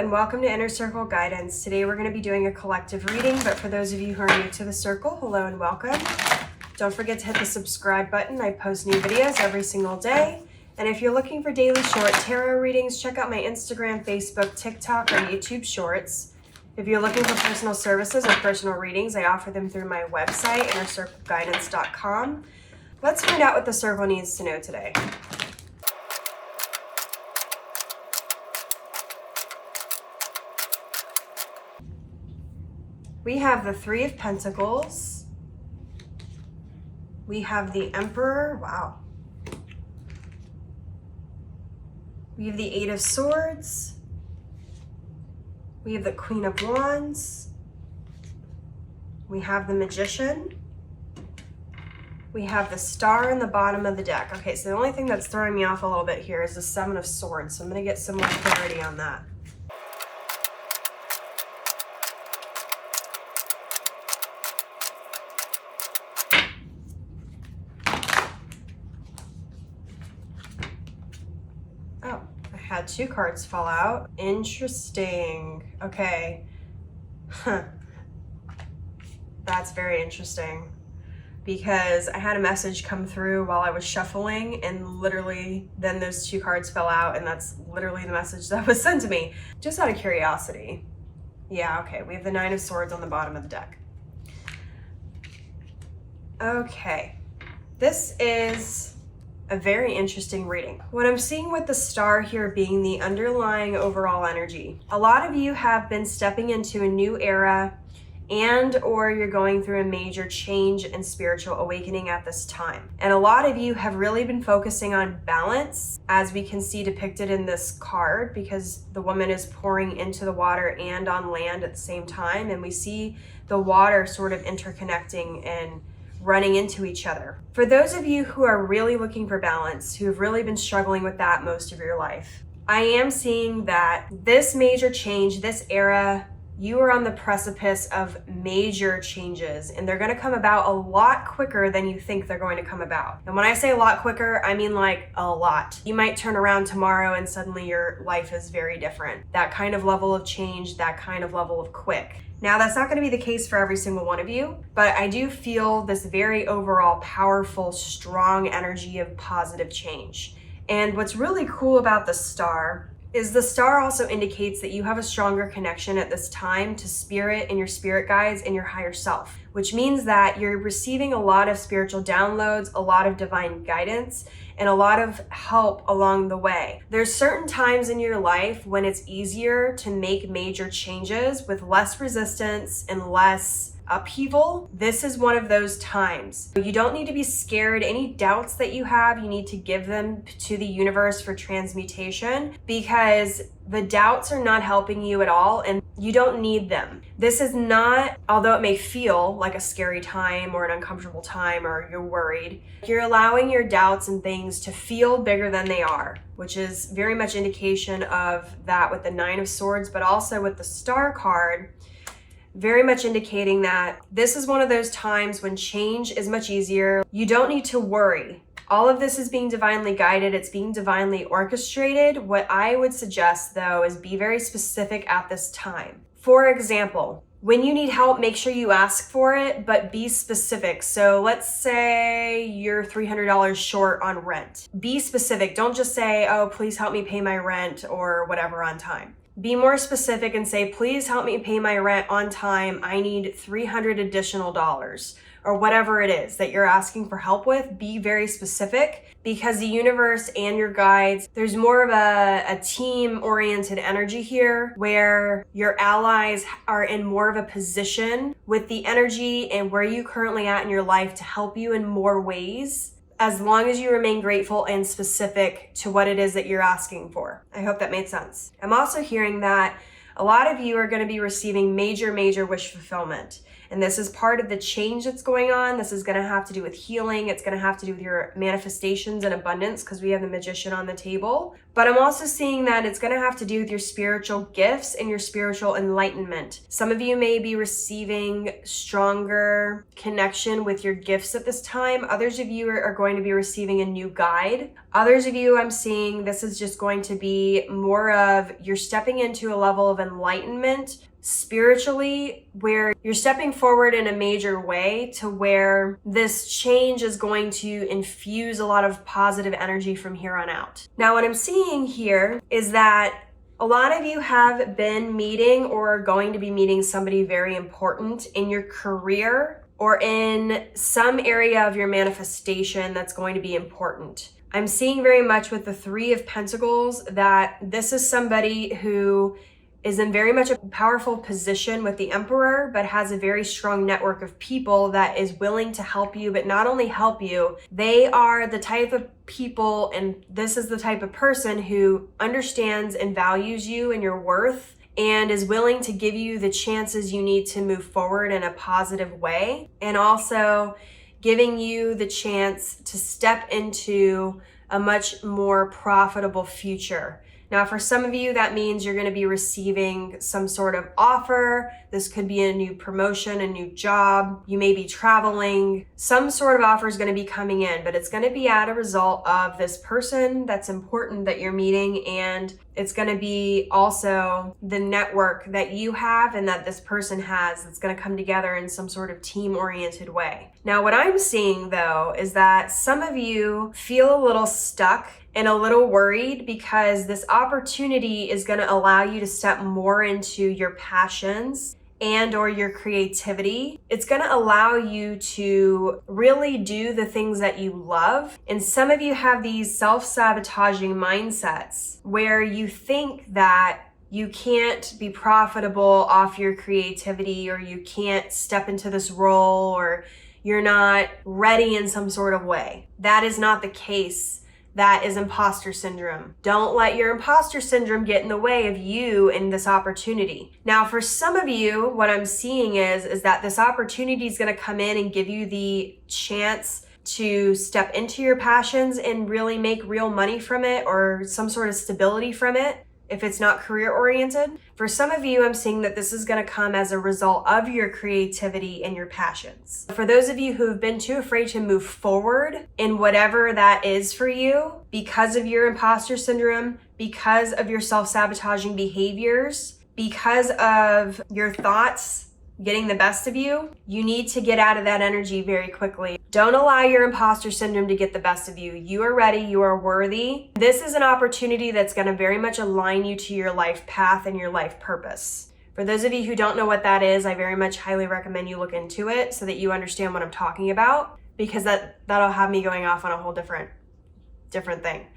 and welcome to Inner Circle Guidance. Today we're going to be doing a collective reading, but for those of you who are new to the circle, hello and welcome. Don't forget to hit the subscribe button. I post new videos every single day. And if you're looking for daily short tarot readings, check out my Instagram, Facebook, TikTok, or YouTube shorts. If you're looking for personal services or personal readings, I offer them through my website, innercircleguidance.com. Let's find out what the circle needs to know today. We have the Three of Pentacles. We have the Emperor. Wow. We have the Eight of Swords. We have the Queen of Wands. We have the Magician. We have the Star in the bottom of the deck. Okay, so the only thing that's throwing me off a little bit here is the Seven of Swords. So I'm going to get some more clarity on that. Oh, I had two cards fall out. Interesting. Okay. That's very interesting because I had a message come through while I was shuffling and literally then those two cards fell out and that's literally the message that was sent to me. Just out of curiosity. Yeah, okay. We have the Nine of Swords on the bottom of the deck. Okay. This is a very interesting reading. What I'm seeing with the Star here being the underlying overall energy. A lot of you have been stepping into a new era and or you're going through a major change and spiritual awakening at this time. And a lot of you have really been focusing on balance, as we can see depicted in this card, because the woman is pouring into the water and on land at the same time. And we see the water sort of interconnecting and running into each other. For those of you who are really looking for balance, who have really been struggling with that most of your life, I am seeing that this major change, this era, you are on the precipice of major changes and they're going to come about a lot quicker than you think they're going to come about. And when I say a lot quicker, I mean like a lot. You might turn around tomorrow and suddenly your life is very different. That kind of level of change, that kind of level of quick. Now, that's not going to be the case for every single one of you, but I do feel this very overall powerful, strong energy of positive change. And what's really cool about the Star is the Star also indicates that you have a stronger connection at this time to spirit and your spirit guides and your higher self, which means that you're receiving a lot of spiritual downloads, a lot of divine guidance, and a lot of help along the way. There's certain times in your life when it's easier to make major changes with less resistance and less upheaval. This is one of those times. You don't need to be scared. Any doubts that you have, you need to give them to the universe for transmutation, because the doubts are not helping you at all and you don't need them. This is not, although it may feel like a scary time or an uncomfortable time or you're worried, you're allowing your doubts and things to feel bigger than they are, which is very much indication of that with the Nine of Swords, but also with the Star card, very much indicating that this is one of those times when change is much easier. You don't need to worry. All of this is being divinely guided. It's being divinely orchestrated. What I would suggest, though, is be very specific at this time. For example, when you need help, make sure you ask for it, but be specific. So let's say you're $300 short on rent. Be specific. Don't just say, oh, please help me pay my rent or whatever on time. Be more specific and say, please help me pay my rent on time. I need $300 additional dollars, or whatever it is that you're asking for help with. Be very specific, because the universe and your guides, there's more of a team-oriented energy here where your allies are in more of a position with the energy and where you currently at in your life to help you in more ways, as long as you remain grateful and specific to what it is that you're asking for. I hope that made sense. I'm also hearing that a lot of you are going to be receiving major wish fulfillment. And this is part of the change that's going on. This is going to have to do with healing. It's going to have to do with your manifestations and abundance, because we have the Magician on the table. But I'm also seeing that it's going to have to do with your spiritual gifts and your spiritual enlightenment. Some of you may be receiving stronger connection with your gifts at this time. Others of you are going to be receiving a new guide. Others of you, I'm seeing this is just going to be more of you're stepping into a level of enlightenment spiritually, where you're stepping forward in a major way to where this change is going to infuse a lot of positive energy from here on out. Now, what I'm seeing here is that a lot of you have been meeting or are going to be meeting somebody very important in your career or in some area of your manifestation that's going to be important. I'm seeing very much with the Three of Pentacles that this is somebody who is in very much a powerful position with the Emperor, but has a very strong network of people that is willing to help you, but not only help you, they are the type of people, and this is the type of person who understands and values you and your worth and is willing to give you the chances you need to move forward in a positive way, and also giving you the chance to step into a much more profitable future. Now, for some of you, that means you're going to be receiving some sort of offer. This could be a new promotion, a new job. You may be traveling. Some sort of offer is going to be coming in, but it's going to be as a result of this person that's important that you're meeting. And it's going to be also the network that you have and that this person has that's going to come together in some sort of team-oriented way. Now, what I'm seeing, though, is that some of you feel a little stuck and a little worried because this opportunity is going to allow you to step more into your passions and or your creativity. It's going to allow you to really do the things that you love. And some of you have these self-sabotaging mindsets where you think that you can't be profitable off your creativity, or you can't step into this role, or you're not ready in some sort of way. That is not the case. That is imposter syndrome. Don't let your imposter syndrome get in the way of you in this opportunity. Now, for some of you, what I'm seeing is that this opportunity is going to come in and give you the chance to step into your passions and really make real money from it, or some sort of stability from it, if it's not career oriented. For some of you, I'm seeing that this is going to come as a result of your creativity and your passions. For those of you who have been too afraid to move forward in whatever that is for you because of your imposter syndrome, because of your self-sabotaging behaviors, because of your thoughts getting the best of you, you need to get out of that energy very quickly. Don't allow your imposter syndrome to get the best of you. You are ready. You are worthy. This is an opportunity that's going to very much align you to your life path and your life purpose. For those of you who don't know what that is, I very much highly recommend you look into it so that you understand what I'm talking about, because that'll have me going off on a whole different thing.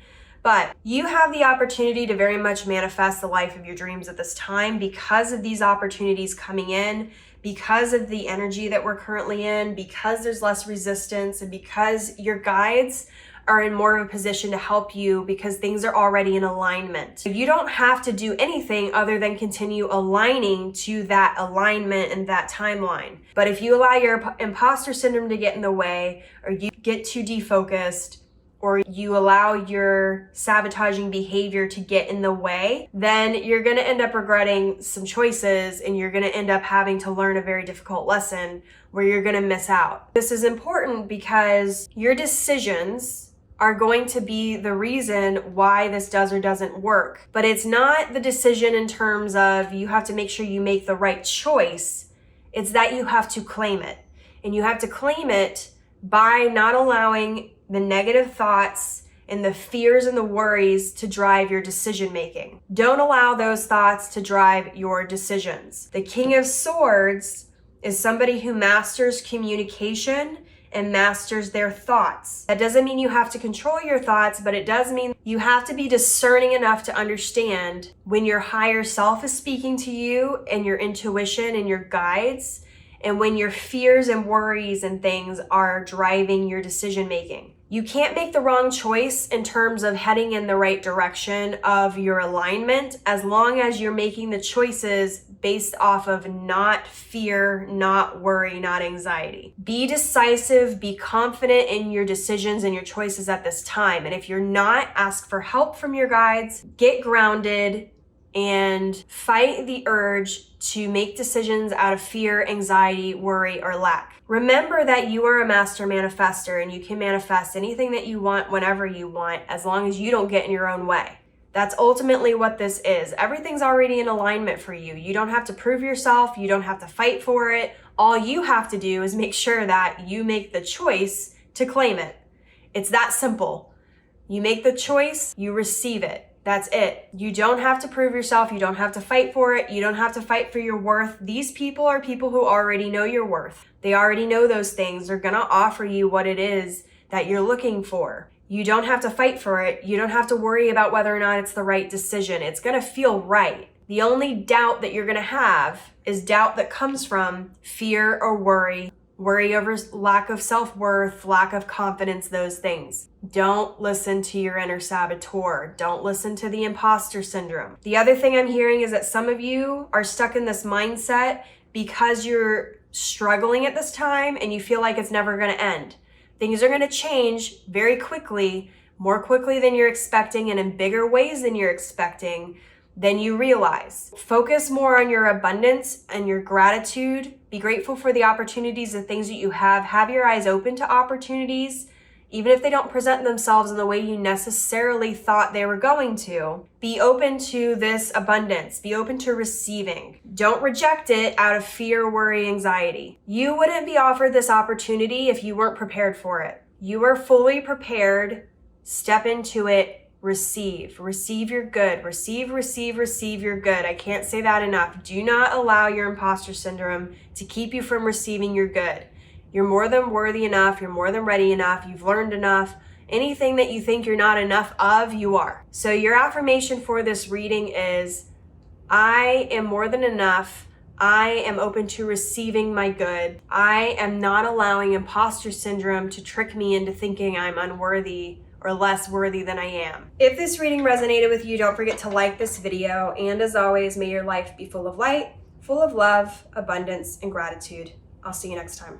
But you have the opportunity to very much manifest the life of your dreams at this time because of these opportunities coming in, because of the energy that we're currently in, because there's less resistance, and because your guides are in more of a position to help you because things are already in alignment. You don't have to do anything other than continue aligning to that alignment and that timeline. But if you allow your imposter syndrome to get in the way, or you get too defocused, or you allow your sabotaging behavior to get in the way, then you're going to end up regretting some choices, and you're going to end up having to learn a very difficult lesson where you're going to miss out. This is important because your decisions are going to be the reason why this does or doesn't work. But it's not the decision in terms of you have to make sure you make the right choice. It's that you have to claim it. And you have to claim it by not allowing the negative thoughts and the fears and the worries to drive your decision making. Don't allow those thoughts to drive your decisions. The King of Swords is somebody who masters communication and masters their thoughts. That doesn't mean you have to control your thoughts, but it does mean you have to be discerning enough to understand when your higher self is speaking to you, and your intuition and your guides, and when your fears and worries and things are driving your decision making. You can't make the wrong choice in terms of heading in the right direction of your alignment as long as you're making the choices based off of not fear, not worry, not anxiety. Be decisive, be confident in your decisions and your choices at this time. And if you're not, ask for help from your guides, get grounded, and fight the urge to make decisions out of fear, anxiety, worry, or lack. Remember that you are a master manifester and you can manifest anything that you want whenever you want as long as you don't get in your own way. That's ultimately what this is. Everything's already in alignment for you. You don't have to prove yourself. You don't have to fight for it. All you have to do is make sure that you make the choice to claim it. It's that simple. You make the choice, you receive it. That's it. You don't have to prove yourself. You don't have to fight for it. You don't have to fight for your worth. These people are people who already know your worth. They already know those things. They're going to offer you what it is that you're looking for. You don't have to fight for it. You don't have to worry about whether or not it's the right decision. It's going to feel right. The only doubt that you're going to have is doubt that comes from fear or worry. Worry over lack of self-worth, lack of confidence, those things. Don't listen to your inner saboteur. Don't listen to the imposter syndrome. The other thing I'm hearing is that some of you are stuck in this mindset because you're struggling at this time and you feel like it's never going to end. Things are going to change very quickly, more quickly than you're expecting and in bigger ways than you're expecting than you realize. Focus more on your abundance and your gratitude. Be grateful for the opportunities and things that you have. Have your eyes open to opportunities, even if they don't present themselves in the way you necessarily thought they were going to. Be open to this abundance. Be open to receiving. Don't reject it out of fear, worry, anxiety. You wouldn't be offered this opportunity if you weren't prepared for it. You are fully prepared. Step into it. Receive your good. Receive your good. I can't say that enough. Do not allow your imposter syndrome to keep you from receiving your good. You're more than worthy enough. You're more than ready enough. You've learned enough. Anything that you think you're not enough of, you are. So your affirmation for this reading is, I am more than enough. I am open to receiving my good. I am not allowing imposter syndrome to trick me into thinking I'm unworthy or less worthy than I am. If this reading resonated with you, don't forget to like this video. And as always, may your life be full of light, full of love, abundance, and gratitude. I'll see you next time.